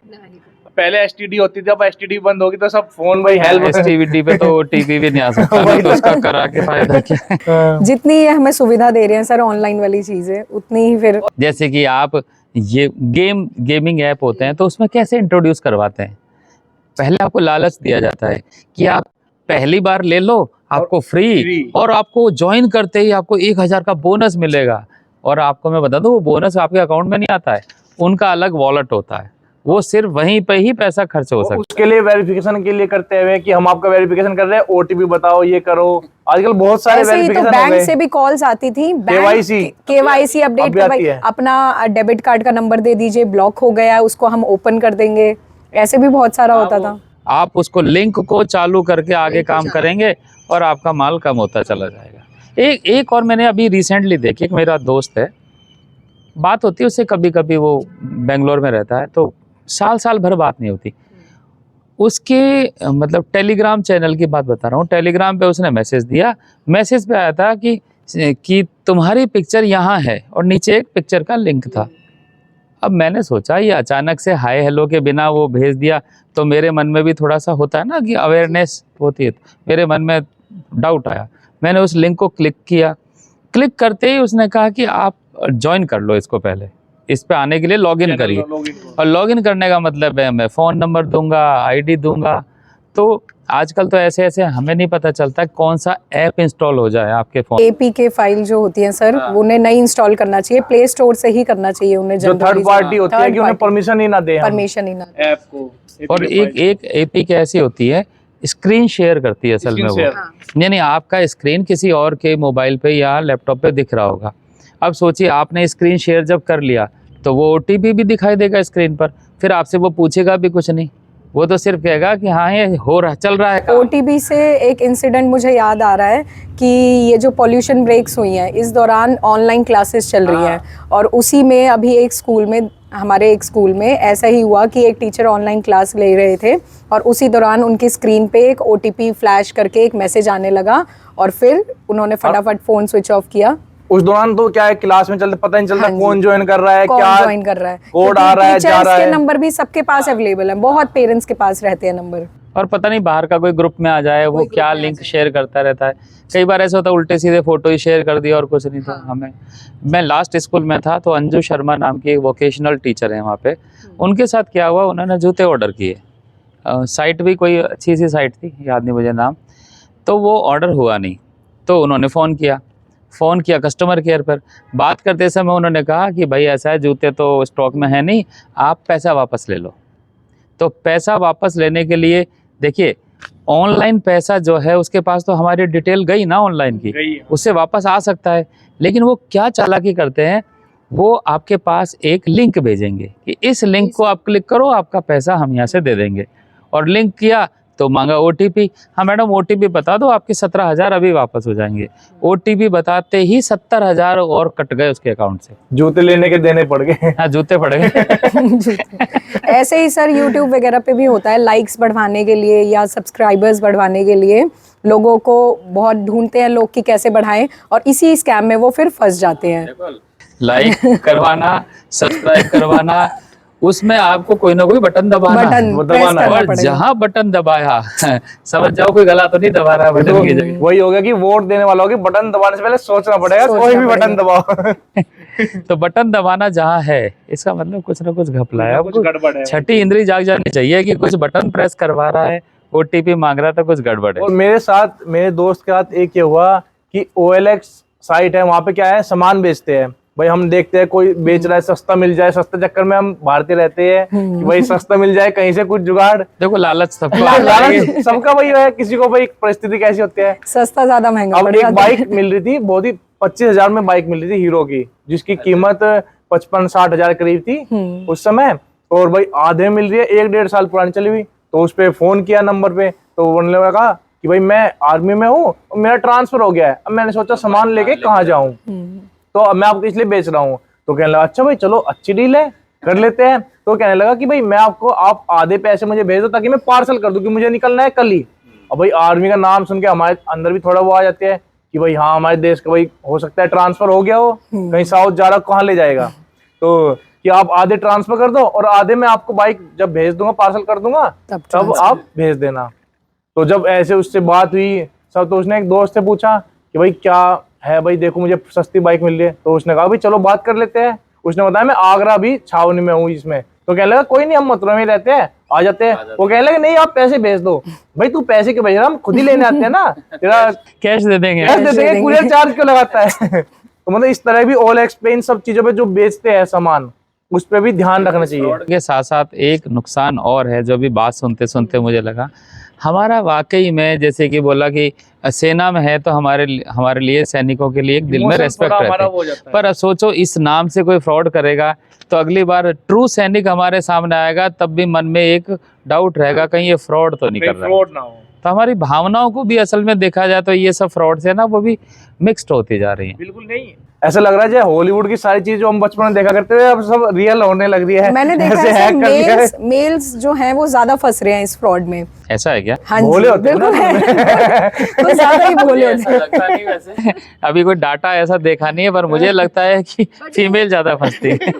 Speaker 2: पहले एसटीडी होती थी, अब एसटीडी बंद होगी तो सब फोन भाई हेल्प।
Speaker 1: एसटीडी पे तो ओटीपी भी नहीं आ सकता ना, तो उसका करा के फायदा क्या है।
Speaker 3: जितनी ये हमें सुविधा दे रहे हैं सर ऑनलाइन वाली चीजें, उतनी ही फिर
Speaker 1: जैसे कि आप ये गेमिंग ऐप होते हैं तो उसमें कैसे इंट्रोड्यूस करवाते हैं, पहले आपको लालच दिया जाता है कि आप पहली बार ले लो आपको फ्री, और आपको ज्वाइन करते ही आपको 1,000 का बोनस मिलेगा। और आपको मैं बता दूं वो बोनस आपके अकाउंट में नहीं आता है, उनका अलग वॉलेट होता है, वो सिर्फ वहीं पे ही पैसा खर्च हो सकता है।
Speaker 2: उसके लिए वेरिफिकेशन के लिए करते हुए कि हम आपका वेरिफिकेशन कर रहे हैं, ओटीपी बताओ, ये करो। आजकल बहुत सारे
Speaker 3: ऐसे ही तो
Speaker 2: वेरिफिकेशन हो
Speaker 3: बैंक
Speaker 2: गए।
Speaker 3: से भी कॉल्स आती थी,
Speaker 2: KYC
Speaker 3: अपडेट
Speaker 2: अब भी आती
Speaker 3: करवाइए,
Speaker 2: है।
Speaker 3: अपना डेबिट कार्ड का नंबर दे दीजिए, ब्लॉक हो गया है उसको हम ओपन कर देंगे, ऐसे भी बहुत सारा होता था।
Speaker 1: आप उसको लिंक को चालू करके आगे काम करेंगे और आपका माल कम होता चला जाएगा। एक और मैंने अभी रिसेंटली देखी, एक मेरा दोस्त है, बात होती है उससे कभी कभी, वो बेंगलोर में रहता है तो साल भर बात नहीं होती उसके, मतलब टेलीग्राम चैनल की बात बता रहा हूँ। टेलीग्राम पे उसने मैसेज दिया, मैसेज पे आया था कि तुम्हारी पिक्चर यहाँ है और नीचे एक पिक्चर का लिंक था। अब मैंने सोचा ये अचानक से हाय हेलो के बिना वो भेज दिया, तो मेरे मन में भी थोड़ा सा होता है ना कि अवेयरनेस होती है, मेरे मन में डाउट आया। मैंने उस लिंक को क्लिक किया, क्लिक करते ही उसने कहा कि आप ज्वाइन कर लो इसको, पहले इस पे आने के लिए लॉगिन करिए। और लॉगिन करने का मतलब है मैं फ़ोन नंबर दूंगा, आईडी दूंगा। तो आजकल तो ऐसे ऐसे हमें नहीं पता चलता कौन सा ऐप इंस्टॉल हो जाए आपके फ़ोन।
Speaker 3: APK फाइल जो होती है सर, उन्हें नहीं इंस्टॉल करना चाहिए, प्ले स्टोर से ही करना चाहिए उन्हें।
Speaker 2: जो थर्ड पार्टी होती है कि उन्हें परमिशन ही ना दे,
Speaker 3: परमिशन ही ना दे
Speaker 2: ऐप को।
Speaker 1: और एक APK ऐसी होती है स्क्रीन शेयर करती है असल में वो, यानी आपका स्क्रीन किसी और के मोबाइल पे या लैपटॉप पे दिख रहा होगा। अब सोचिए आपने स्क्रीन शेयर जब कर लिया तो वो OTP भी दिखाई देगा स्क्रीन पर, फिर आपसे वो पूछेगा भी कुछ नहीं, वो तो सिर्फ कहेगा कि हाँ ये हो रहा चल रहा है काम।
Speaker 3: OTP से एक इंसिडेंट मुझे याद आ रहा है कि ये जो पॉल्यूशन ब्रेक्स हुई हैं इस दौरान ऑनलाइन क्लासेस चल रही हैं, और उसी में अभी एक स्कूल में, हमारे एक स्कूल में ऐसा ही हुआ कि एक टीचर ऑनलाइन क्लास ले रहे थे और उसी दौरान उनकी स्क्रीन पे एक OTP फ्लैश करके एक मैसेज आने लगा और फिर उन्होंने फटाफट फ़ोन स्विच ऑफ किया।
Speaker 2: उस दौरान तो क्या है, क्लास में चलते पता नहीं चलता
Speaker 3: हाँ
Speaker 2: कौन ज्वाइन कर रहा है,
Speaker 3: कौन
Speaker 2: क्या
Speaker 3: ज्वाइन कर रहा है,
Speaker 2: कोड आ रहा है, जा रहा
Speaker 3: के
Speaker 2: है।
Speaker 3: नंबर भी सबके पास अवेलेबल है, बहुत पेरेंट्स के पास रहते हैं नंबर,
Speaker 1: और पता नहीं बाहर का कोई ग्रुप में आ जाए वो क्या लिंक शेयर करता रहता है। कई बार ऐसा होता है उल्टे सीधे फोटो ही शेयर कर दिया और कुछ नहीं था हमें। मैं लास्ट स्कूल में था तो अंजू शर्मा नाम की एक वोकेशनल टीचर है वहाँ पे, उनके साथ क्या हुआ, उन्होंने जूते ऑर्डर किए, साइट भी कोई अच्छी सी साइट थी, याद नहीं मुझे नाम, तो वो ऑर्डर हुआ नहीं। तो उन्होंने फ़ोन किया कस्टमर केयर पर। बात करते समय उन्होंने कहा कि भाई ऐसा है, जूते तो स्टॉक में है नहीं, आप पैसा वापस ले लो। तो पैसा वापस लेने के लिए देखिए ऑनलाइन पैसा जो है उसके पास तो हमारी डिटेल गई ना ऑनलाइन की, उससे वापस आ सकता है। लेकिन वो क्या चालाकी करते हैं, वो आपके पास एक लिंक भेजेंगे कि इस लिंक को आप क्लिक करो, आपका पैसा हम यहाँ से दे देंगे। और लिंक किया तो मांगा OTP। हाँ मैडम OTP बता दो, आपके 17,000 अभी वापस हो जाएंगे। OTP बताते ही 70,000 और कट गए उसके अकाउंट से।
Speaker 2: जूते लेने के देने पड़ गए।
Speaker 1: हाँ जूते पड़ गए।
Speaker 3: ऐसे ही सर YouTube वगैरह पे भी होता है, लाइक्स बढ़वाने के लिए या सब्सक्राइबर्स बढ़वाने के लिए लोगों को बहुत ढूंढते हैं लोग कि कैसे बढ़ाएं, और इसी स्कैम में वो फिर फंस जाते हैं।
Speaker 1: लाइक करवाना, सब्सक्राइब करवाना, उसमें आपको कोई ना कोई बटन दबाना है।
Speaker 3: प्रेस करना
Speaker 1: और
Speaker 3: पड़ेगा।
Speaker 1: जहाँ बटन दबाया समझ जाओ कोई गला तो नहीं दबा रहा है बटन की जगह।
Speaker 2: वही हो गया कि वोट देने वाला होगी, बटन दबाने से पहले सोचना पड़ेगा, कोई भी बटन दबाओ।
Speaker 1: तो बटन दबाना जहाँ है इसका मतलब कुछ ना कुछ घपला है,
Speaker 2: गड़बड़ है।
Speaker 1: छठी इंद्री जाग जानी चाहिए कि कुछ बटन प्रेस करवा रहा है, OTP मांग रहा था, कुछ गड़बड़ है।
Speaker 2: और मेरे दोस्त के साथ एक ये हुआ कि OLX साइट है, वहाँ पे क्या है, सामान बेचते हैं। भाई हम देखते हैं कोई बेच रहा है, सस्ता मिल जाए, सस्ते चक्कर में हम भागते रहते हैं कि भाई सस्ता मिल जाए, कहीं से कुछ जुगाड़।
Speaker 1: देखो लालच सबको
Speaker 2: लालच सबका वही है, किसी को भाई परिस्थिति कैसी होती है।
Speaker 3: सस्ता ज्यादा महंगा
Speaker 2: अब
Speaker 3: पड़
Speaker 2: एक
Speaker 3: जाता है।
Speaker 2: बाइक मिल रही थी, बहुत ही 25,000 में बाइक मिल रही थी हीरो की, जिसकी कीमत 55-60,000 करीब थी उस समय, और भाई आधे मिल रही है, 1-1.5 साल पुरानी चली हुई। तो उस पे फोन किया नंबर पे, तो बोलने लगा कि भाई मैं आर्मी में हूँ और मेरा ट्रांसफर हो गया है, अब मैंने सोचा सामान लेके कहाँ जाऊँ, तो अब मैं आपको इसलिए बेच रहा हूँ। तो कहने लगा अच्छा भाई चलो अच्छी डील है, कर लेते हैं। तो कहने लगा कि भाई मैं आपको, आप आधे पैसे मुझे भेज दो ताकि मैं पार्सल कर दूं, कि मुझे निकलना है कल ही। अब भाई आर्मी का नाम सुन के हमारे अंदर भी थोड़ा वो आ जाते हैं कि भाई हाँ हमारे देश का भाई हो सकता है ट्रांसफर हो गया हो, कहीं साउथ जा रहा, कहाँ ले जाएगा। तो कि आप आधे ट्रांसफर कर दो और आधे मैं आपको बाइक जब भेज दूंगा, पार्सल कर दूंगा, तब आप भेज देना। तो जब ऐसे उससे बात हुई सब, तो उसने एक दोस्त से पूछा कि भाई क्या है, भाई देखो मुझे सस्ती बाइक मिल रही है। तो उसने कहा भाई चलो बात कर लेते हैं। उसने बताया मैं आगरा भी छावनी में हूँ इसमें। तो कहने लगा कोई नहीं, हम मथुरा में रहते हैं, आ जाते हैं। वो कहने लगे नहीं आप पैसे भेज दो। भाई तू पैसे क्यों भेज रहा, हम खुद ही लेने आते हैं ना, तेरा
Speaker 1: कैश दे देंगे।
Speaker 2: कैश दे देंगे, कुरियर चार्ज क्यों लगाता है। तो मतलब इस तरह भी OLX पे इन सब चीजों पे जो बेचते हैं सामान, उस पर भी ध्यान रखना चाहिए।
Speaker 1: के साथ साथ एक नुकसान और है जो भी बात सुनते सुनते मुझे लगा, हमारा वाकई में जैसे कि बोला कि सेना में है तो हमारे लिए सैनिकों के लिए एक दिल में रेस्पेक्ट रहती है। पर सोचो इस नाम से कोई फ्रॉड करेगा तो अगली बार ट्रू सैनिक हमारे सामने आएगा तब भी मन में एक डाउट रहेगा कहीं ये फ्रॉड तो नहीं कर रहा है।
Speaker 2: ना हो।
Speaker 1: तो हमारी भावनाओं को भी असल में देखा जाए तो ये सब फ्रॉड से ना वो भी मिक्स्ड होती जा रही है।
Speaker 2: बिल्कुल नहीं, ऐसा लग रहा है जैसे हॉलीवुड की सारी चीज जो हम बचपन में देखा करते थे अब सब रियल होने लग रही है।
Speaker 3: मैंने देखा
Speaker 2: ऐसे
Speaker 3: है
Speaker 2: hack कर दिया है।
Speaker 3: मेल्स जो हैं वो ज्यादा फंस रहे हैं इस फ्रॉड में।
Speaker 1: ऐसा है क्या?
Speaker 3: हाँ
Speaker 2: भोले
Speaker 3: जी
Speaker 2: होते हैं ना
Speaker 3: बिल्कुल है। तो ज्यादा ही भोले होते हैं।
Speaker 1: लगता नहीं वैसे अभी कोई डाटा ऐसा देखा नहीं है, पर मुझे लगता है कि फीमेल ज्यादा फंसती है।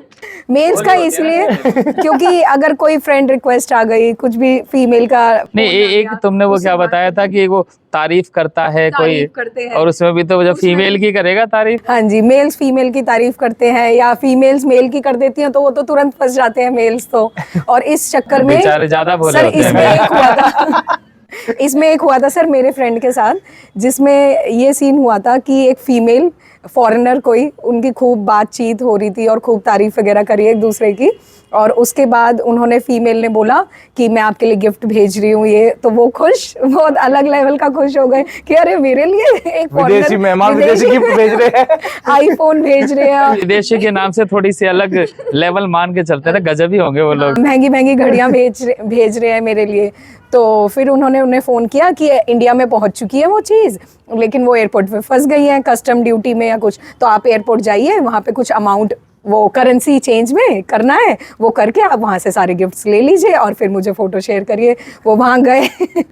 Speaker 3: मेल्स का इसलिए क्योंकि अगर कोई फ्रेंड रिक्वेस्ट आ गई, कुछ भी फीमेल का
Speaker 1: नहीं एक तुमने वो क्या बताया था कि वो तारीफ करता है कोई,
Speaker 3: करते हैं।
Speaker 1: और उसमें भी तो जब फीमेल की करेगा तारीफ।
Speaker 3: हाँ जी, मेल्स फीमेल की तारीफ करते हैं या फीमेल्स मेल की कर देती हैं तो वो तो तुरंत फंस जाते हैं मेल्स तो। और इस चक्कर में
Speaker 1: बेचारे ज्यादा भोले
Speaker 3: सर
Speaker 1: होते हैं।
Speaker 3: इसमें एक हुआ था सर मेरे फ्रेंड के साथ, जिसमें ये सीन हुआ था कि एक फीमेल फॉरेनर कोई, उनकी खूब बातचीत हो रही थी और खूब तारीफ वगैरह करी एक दूसरे की, और उसके बाद उन्होंने फीमेल ने बोला कि मैं आपके लिए गिफ्ट भेज रही हूँ ये, तो वो खुश, बहुत अलग लेवल का खुश हो गए कि अरे मेरे लिए एक
Speaker 2: विदेशी मेहमान विदेशी गिफ्ट भेज रहे हैं।
Speaker 3: आईफोन भेज रहे हैं।
Speaker 1: विदेशी के नाम से थोड़ी सी अलग लेवल मान के चलते हैं, गजब ही होंगे वो लोग।
Speaker 3: महंगी महंगी घड़ियां भेज रहे हैं मेरे लिए। तो फिर उन्होंने उन्हें फ़ोन किया कि इंडिया में पहुंच चुकी है वो चीज़, लेकिन वो एयरपोर्ट पे फंस गई है कस्टम ड्यूटी में या कुछ, तो आप एयरपोर्ट जाइए, वहाँ पे कुछ अमाउंट वो करेंसी चेंज में करना है, वो करके आप वहाँ से सारे गिफ्ट्स ले लीजिए और फिर मुझे फ़ोटो शेयर करिए। वो वहाँ गए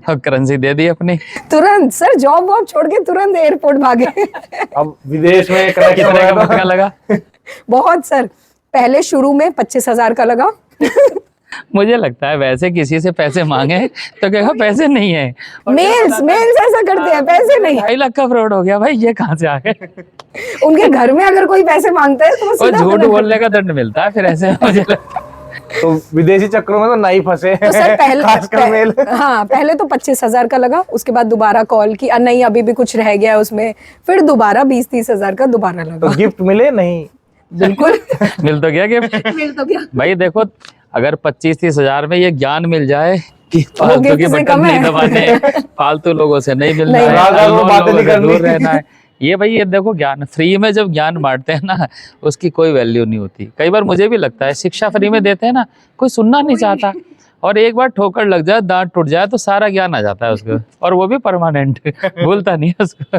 Speaker 1: करेंसी दे दी अपनी,
Speaker 3: तुरंत सर जॉब वॉब छोड़ के तुरंत एयरपोर्ट भागे।
Speaker 2: अब विदेश में
Speaker 1: कितने का महंगा लगा?
Speaker 3: बहुत सर, पहले शुरू में 25,000 का लगा।
Speaker 1: मुझे लगता है वैसे किसी से पैसे मांगे तो कहेगा पैसे नहीं है।
Speaker 3: मेल्स ऐसा करते हैं, पैसे नहीं।
Speaker 1: 2.5 लाख का फ्रॉड हो गया भाई, ये कहाँ से आ गए?
Speaker 3: उनके घर में अगर कोई पैसे मांगता है तो वो
Speaker 1: और
Speaker 3: सीधा
Speaker 1: झूठ
Speaker 3: मना
Speaker 1: बोलने का दंड मिलता है फिर ऐसे। मुझे लगता है
Speaker 2: तो विदेशी चक्रों में तो नहीं फंसे।
Speaker 3: तो सर
Speaker 2: खासकर मेल।
Speaker 3: हाँ पहले तो 25,000 का लगा, उसके बाद दोबारा कॉल की, नहीं अभी भी कुछ रह गया उसमें, फिर दोबारा 20-30 हजार का दोबारा लगा।
Speaker 2: तो गिफ्ट मिले नहीं?
Speaker 3: बिल्कुल
Speaker 1: मिल तो गया गिफ्ट।
Speaker 3: मिल तो गया
Speaker 1: भाई देखो अगर 25-30 हजार में ये ज्ञान मिल जाए कि फालतू के
Speaker 3: गिफ्ट से
Speaker 1: बटन
Speaker 3: कम
Speaker 1: नहीं
Speaker 3: है।
Speaker 1: दबाने, फालतू लोगों से नहीं मिलना
Speaker 3: नहीं,
Speaker 1: है,
Speaker 2: रात-रात वो
Speaker 1: अननोन
Speaker 2: बातें
Speaker 1: लोगों
Speaker 2: नहीं
Speaker 1: से
Speaker 2: करनी।
Speaker 1: दूर रहना है। ये भाई ये देखो ज्ञान फ्री में जब ज्ञान बांटते हैं ना, उसकी कोई वैल्यू नहीं होती। कई बार मुझे भी लगता है शिक्षा फ्री में देते हैं ना, कोई सुनना नहीं चाहता, और एक बार ठोकर लग जाए, दांत टूट जाए तो सारा ज्ञान आ जाता है उसको, और वो भी परमानेंट, भूलता नहीं है उसको।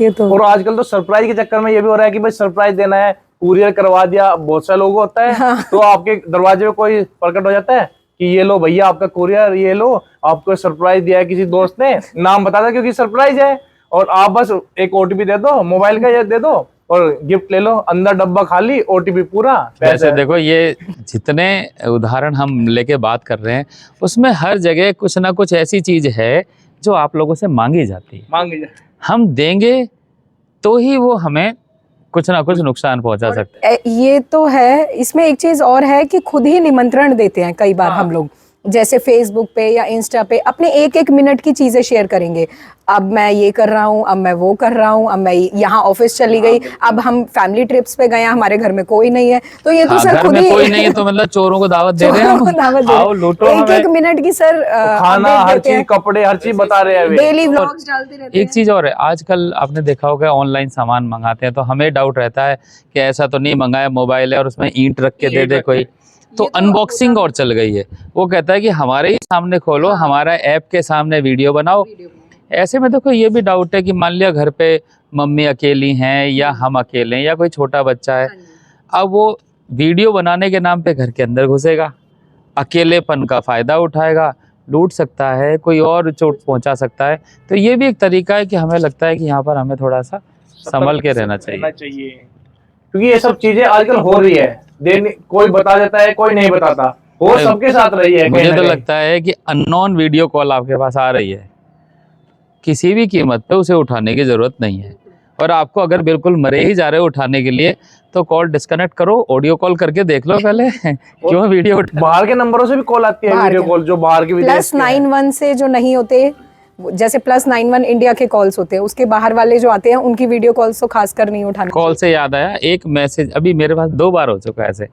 Speaker 3: ये तो
Speaker 2: और आजकल तो सरप्राइज के चक्कर में ये भी हो रहा है कि भाई सरप्राइज देना है, कुरियर करवा दिया, बहुत सारे लोगों को होता है।
Speaker 3: हाँ।
Speaker 2: तो आपके दरवाजे में कोई प्रकट हो जाता है कि ये लो भैया आपका कुरियर, ये लो आपको सरप्राइज दिया है किसी दोस्त ने, नाम बता दो क्योंकि सरप्राइज है, और आप बस एक OTP दे दो, मोबाइल का ये दे दो और गिफ्ट ले लो, अंदर डब्बा खाली, OTP पूरा।
Speaker 1: वैसे देखो ये जितने उदाहरण हम लेके बात कर रहे हैं उसमें हर जगह कुछ ना कुछ ऐसी चीज है जो आप लोगों से मांगी जाती है।
Speaker 2: मांग
Speaker 1: हम देंगे तो ही वो हमें कुछ ना कुछ नुकसान पहुंचा सकते हैं।
Speaker 3: ये तो है। इसमें एक चीज और है कि खुद ही निमंत्रण देते हैं कई बार हम लोग, जैसे फेसबुक पे या इंस्टा पे अपने एक एक मिनट की चीजें शेयर करेंगे। अब मैं ये कर रहा हूँ, अब मैं वो कर रहा हूँ, अब मैं यहाँ ऑफिस चली गई, अब हम फैमिली ट्रिप्स पे गए, हमारे घर में कोई नहीं है, तो ये तो
Speaker 1: हाँ,
Speaker 3: सर
Speaker 1: घर
Speaker 3: खुद
Speaker 1: में
Speaker 3: ही
Speaker 1: कोई नहीं है तो मतलब चोरों को दावत दे रहे हैं
Speaker 3: चोरों को दावत दे रहे हैं।
Speaker 1: आओ लूटो
Speaker 3: एक
Speaker 1: हमें।
Speaker 3: एक मिनट की सर
Speaker 2: खाना, हर चीज, कपड़े, हर चीज बता रहे हैं अभी।
Speaker 3: डेली व्लॉग्स डालते रहते
Speaker 1: एक चीज और है, आजकल आपने देखा होगा ऑनलाइन सामान मंगाते हैं तो हमें डाउट रहता है कि ऐसा तो नहीं मंगाया, मोबाइल है और उसमें ईंट रख के दे दे कोई, तो अनबॉक्सिंग और चल गई है। वो कहता है कि हमारे ही सामने खोलो, हमारा ऐप के सामने वीडियो बनाओ। ऐसे में देखो ये भी डाउट है कि मान लिया घर पे मम्मी अकेली हैं या हम अकेले हैं या कोई छोटा बच्चा है, अब वो वीडियो बनाने के नाम पे घर के अंदर घुसेगा, अकेलेपन का फायदा उठाएगा, लूट सकता है, कोई और चोट पहुंचा सकता है। तो ये भी एक तरीका है कि हमें लगता है कि यहाँ पर हमें थोड़ा सा संभल के रहना चाहिए।
Speaker 2: क्योंकि ये सब चीजें आजकल हो रही है, कोई बता देता है, कोई नहीं बताता, वो सबके साथ रही है।
Speaker 1: मुझे तो लगता है कि अननोन वीडियो कॉल आपके पास आ रही है, किसी भी कीमत पे उसे उठाने की जरूरत नहीं है। और आपको अगर बिल्कुल मरे ही जा रहे हो उठाने के लिए तो कॉल डिस्कनेक्ट करो, ऑडियो कॉल करके देख लो पहले क्यों वीडियो
Speaker 2: बाहर के नंबरों से भी कॉल आती है, वीडियो कॉल, जो बाहर के विदेश के हैं।
Speaker 3: +91 से जो नहीं होते, जैसे +91 इंडिया के कॉल्स होते हैं, उसके बाहर वाले जो आते हैं उनकी वीडियो कॉल्स तो खासकर नहीं उठानी।
Speaker 1: कॉल से याद आया, एक मैसेज अभी मेरे पास 2 बार हो चुका है ऐसे।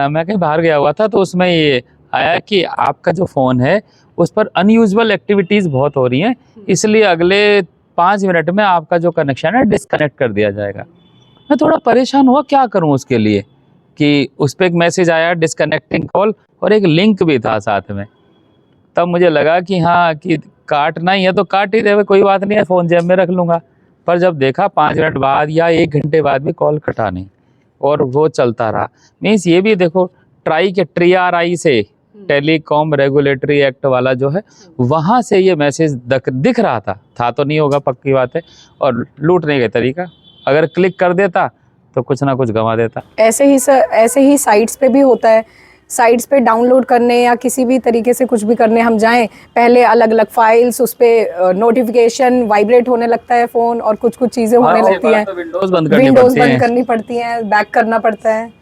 Speaker 1: मैं कहीं बाहर गया हुआ था तो उसमें ये आया कि आपका जो फ़ोन है उस पर अनयूजुअल एक्टिविटीज़ बहुत हो रही हैं, इसलिए अगले 5 मिनट में आपका जो कनेक्शन है डिस्कनेक्ट कर दिया जाएगा। मैं थोड़ा परेशान हुआ, क्या करूं उसके लिए, कि उस पर एक मैसेज आया डिस्कनेक्टिंग कॉल और एक लिंक भी था साथ में। तब मुझे लगा कि हाँ, कि काटना ही है तो काट ही देवे, कोई बात नहीं है, फ़ोन जेब में रख लूँगा। पर जब देखा 5 मिनट बाद या 1 घंटे बाद भी कॉल कटा नहीं और वो चलता रहा। मीन्स ये भी देखो, TRI से टेलीकॉम रेगुलेटरी एक्ट वाला जो है, वहाँ से ये मैसेज दिख रहा था तो नहीं होगा, पक्की बात है। और लूटने का तरीका, अगर क्लिक कर देता तो कुछ ना कुछ गंवा देता।
Speaker 3: ऐसे ही सर, ऐसे ही साइट्स पे भी होता है। साइट्स पे डाउनलोड करने या किसी भी तरीके से कुछ भी करने हम जाएं, पहले अलग अलग फाइल्स, उस पे नोटिफिकेशन वाइब्रेट होने लगता है फ़ोन और कुछ कुछ चीज़ें होने लगती हैं,
Speaker 1: विंडोज़
Speaker 3: बंद करनी पड़ती हैं, बैक करना पड़ता है।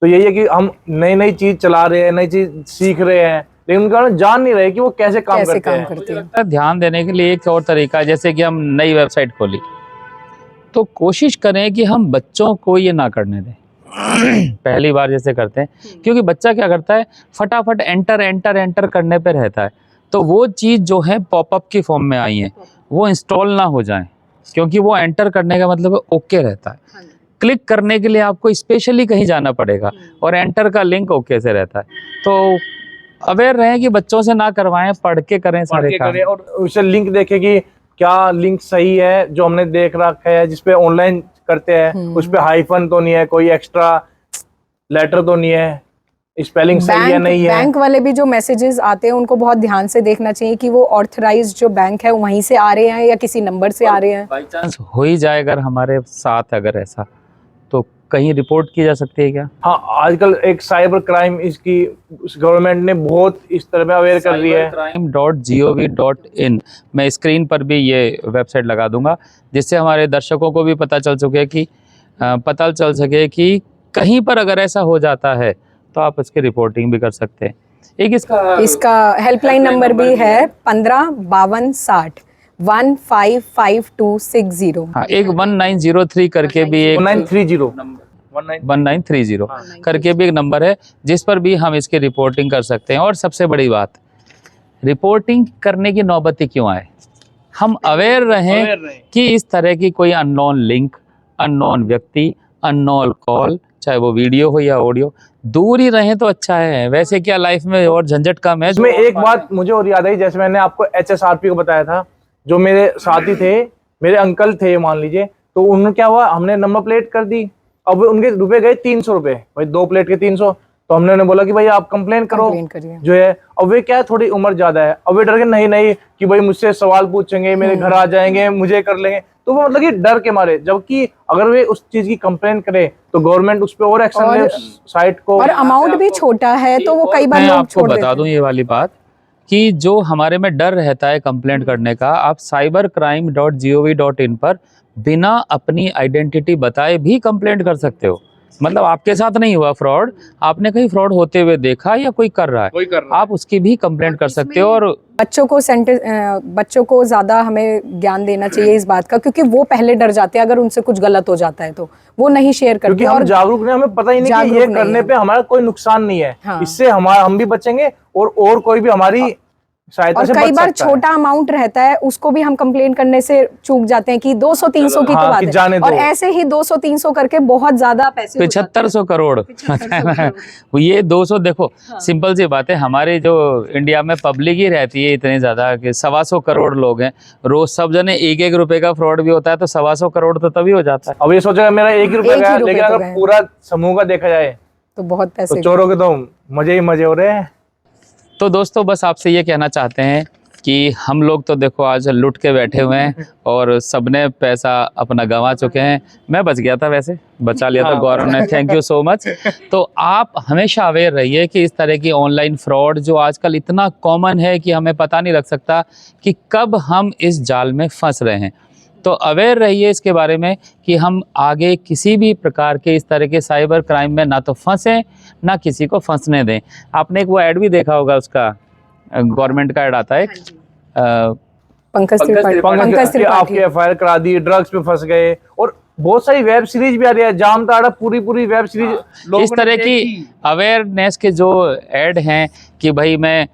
Speaker 2: तो यही है कि हम नई नई चीज चला रहे हैं, नई चीज सीख रहे हैं, लेकिन उनका जान नहीं रहे कि वो कैसे काम करते हैं।
Speaker 1: ध्यान देने के लिए एक और तरीका है, जैसे कि हम नई वेबसाइट खोली तो कोशिश करें कि हम बच्चों को ये ना करने दें पहली बार जैसे करते हैं, क्योंकि बच्चा क्या करता है, फटाफट एंटर करने पे रहता है। तो वो चीज़ जो है पॉपअप की फॉर्म में आई है, वो इंस्टॉल ना हो जाए, क्योंकि वो एंटर करने का मतलब ओके रहता है। क्लिक करने के लिए आपको स्पेशली कहीं जाना पड़ेगा और एंटर का लिंक ओके से रहता है। तो अवेयर रहें कि बच्चों से ना करवाएं, पढ़ के करें सारे काम।
Speaker 2: और उसे लिंक देखें कि क्या लिंक सही है, जो हमने देख रखा है जिसपे ऑनलाइन करते हैं उस पे हाइफन तो नहीं है, कोई एक्स्ट्रा लेटर तो नहीं है, स्पेलिंग सही है नहीं है।
Speaker 3: बैंक वाले भी जो मैसेजेस आते हैं उनको बहुत ध्यान से देखना चाहिए कि वो ऑथराइज्ड जो बैंक है वहीं से आ रहे हैं या किसी नंबर से आ रहे हैं।
Speaker 1: बाई चांस हो ही जाए अगर हमारे साथ अगर ऐसा, तो कहीं रिपोर्ट की जा सकती है क्या?
Speaker 2: हाँ, आजकल एक साइबर क्राइम, इसकी गवर्नमेंट ने बहुत इस तरह में अवेयर कर रही है।
Speaker 1: cybercrime.gov.in, मैं स्क्रीन पर भी ये वेबसाइट लगा दूंगा, जिससे हमारे दर्शकों को भी पता चल सके कि कहीं पर अगर ऐसा हो जाता है तो आप उसकी रिपोर्टिंग भी कर सकते हैं। एक
Speaker 3: इसका हेल्पलाइन नंबर भी है 155260 155260।
Speaker 1: हाँ, एक 1903 करके भी एक 1930 करके भी एक नंबर है, जिस पर भी हम इसकी रिपोर्टिंग कर सकते हैं। और सबसे बड़ी बात, रिपोर्टिंग करने की नौबत क्यों आए, हम अवेयर रहें कि इस तरह की कोई अननोन लिंक, अननोन व्यक्ति, अननोन कॉल, चाहे वो वीडियो हो या ऑडियो, दूर ही रहें तो अच्छा है। वैसे क्या लाइफ में और झंझट कम है।
Speaker 2: इसमें एक बात मुझे और याद आई, जैसे मैंने आपको HSRP को बताया था, जो मेरे साथी थे, मेरे अंकल थे मान लीजिए, तो उन्होंने क्या हुआ, हमने नंबर प्लेट कर दी, अब उनके रुपए गए 300 रुपए, भाई 2 प्लेट के 300। तो हमने उन्हें बोला कि भाई आप कंप्लेन करो जो है। अब वे क्या है, थोड़ी उम्र ज्यादा है, अब वे डर के नहीं कि भाई मुझसे सवाल पूछेंगे, मेरे घर आ जाएंगे, मुझे कर लेंगे, तो वो मतलब कि डर के मारे। जबकि अगर वे उस चीज की कंप्लेन करे तो गवर्नमेंट उस पर और एक्शन ले, साइट को,
Speaker 3: और अमाउंट भी छोटा है तो वो कई बार
Speaker 1: मैं
Speaker 3: लोग
Speaker 1: आपको
Speaker 3: छोड़
Speaker 1: बता दूं ये वाली बात, कि जो हमारे में डर रहता है कंप्लेंट करने का, आप cybercrime.gov.in पर बिना अपनी आइडेंटिटी बताए भी कंप्लेंट कर सकते हो। मतलब आपके साथ नहीं हुआ फ्रॉड, आपने कहीं फ्रॉड होते हुए देखा या कोई कर रहा है,
Speaker 2: कोई कर रहा है।
Speaker 1: आप उसकी भी कंप्लेंट कर सकते हो। और
Speaker 3: बच्चों को ज़्यादा हमें ज्ञान देना चाहिए इस बात का, क्योंकि वो पहले डर जाते हैं अगर उनसे कुछ गलत हो जाता है तो वो नहीं शेयर करते।
Speaker 2: क्योंकि हम जागरूक नहीं, हमें पता ही नहीं कि
Speaker 3: जागरूक
Speaker 2: ये
Speaker 3: नहीं
Speaker 2: करने
Speaker 3: है।
Speaker 2: पे हमारा कोई नुकसान नहीं है।
Speaker 3: हाँ।
Speaker 2: इससे हम भी बचेंगे और कोई भी हमारी सहायता
Speaker 3: और
Speaker 2: से
Speaker 3: कई
Speaker 2: बच
Speaker 3: बार
Speaker 2: सकता है।
Speaker 3: छोटा अमाउंट रहता है, उसको भी हम कंप्लेन करने से चूक जाते हैं कि 200-300 की तो
Speaker 2: हाँ,
Speaker 3: बात
Speaker 2: कि
Speaker 3: है,
Speaker 2: जाने दो।
Speaker 3: और ऐसे ही 200-300 करके बहुत ज्यादा पैसे हो जाते हैं।
Speaker 1: 7500 करोड़
Speaker 3: 7500
Speaker 1: वो ये 200 देखो, सिंपल सी बात है, हमारे जो इंडिया में पब्लिक ही रहती है इतनी ज्यादा कि 125 करोड़ लोग हैं, रोज सब जने 1-1 रुपए का फ्रॉड भी होता है तो 125 करोड़ तो तभी हो जाता है।
Speaker 2: अब ये सोचेगा मेरा 1 ही रुपए
Speaker 3: एक ही
Speaker 2: का है,
Speaker 3: रुपए
Speaker 2: लेकिन
Speaker 3: तो
Speaker 2: अगर
Speaker 3: गए।
Speaker 2: पूरा समूह का देखा जाए
Speaker 3: तो बहुत
Speaker 2: तो
Speaker 3: पैसे
Speaker 2: चोरों के तो मजे ही मजे हो रहे हैं।
Speaker 1: तो दोस्तों बस आपसे ये कहना चाहते हैं कि हम लोग तो देखो आज लुट के बैठे हुए हैं और सबने पैसा अपना गंवा चुके हैं। मैं बच गया था, वैसे बचा लिया था
Speaker 2: हाँ।
Speaker 1: गौरव ने, थैंक यू सो मच। तो आप हमेशा अवेयर रहिए कि इस तरह की ऑनलाइन फ्रॉड जो आजकल इतना कॉमन है कि हमें पता नहीं लग सकता कि कब हम इस जाल में फंस रहे हैं। तो अवेयर रहिए इसके बारे में कि हम आगे किसी भी प्रकार के इस तरह के साइबर क्राइम में ना तो फंसें ना किसी को फंसने दें। आपने एक वो ऐड भी देखा होगा, उसका गवर्नमेंट का ऐड आता है,
Speaker 3: पंकज त्रिपाठी
Speaker 2: आपकी एफआईआर करा दी, ड्रग्स पे फंस गए, और बहुत सारी वेब सीरीज भी आ रही है, जाम ताड़ा पूरी वेब सीरीज
Speaker 1: इस तरह की अवेयरनेस के जो ऐड हैं कि भाई मैं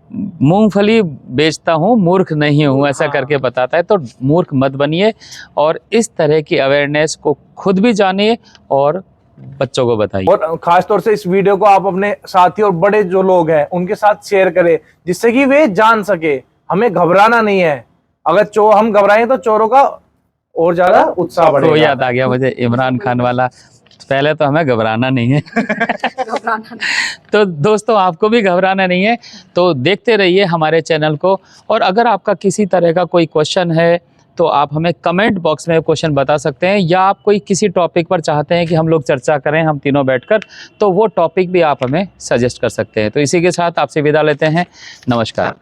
Speaker 1: मूंगफली बेचता हूँ, मूर्ख नहीं हूँ, ऐसा करके बताता है। तो मूर्ख मत बनिए और इस तरह की अवेयरनेस को खुद भी जानिए और बच्चों को बताइए।
Speaker 2: और खास तौर से इस वीडियो को आप अपने साथी और बड़े जो लोग हैं उनके साथ शेयर करें, जिससे कि वे जान सके हमें घबराना नहीं है। अगर हम घबराएं तो चोरों का और ज्यादा उत्साह बढ़ेगा।
Speaker 1: तो याद आ गया मुझे इमरान खान वाला, पहले तो हमें घबराना नहीं है। तो दोस्तों आपको भी घबराना नहीं है, तो देखते रहिए हमारे चैनल को। और अगर आपका किसी तरह का कोई क्वेश्चन है तो आप हमें कमेंट बॉक्स में क्वेश्चन बता सकते हैं, या आप कोई किसी टॉपिक पर चाहते हैं कि हम लोग चर्चा करें हम तीनों बैठकर, तो वो टॉपिक भी आप हमें सजेस्ट कर सकते हैं। तो इसी के साथ आपसे विदा लेते हैं, नमस्कार।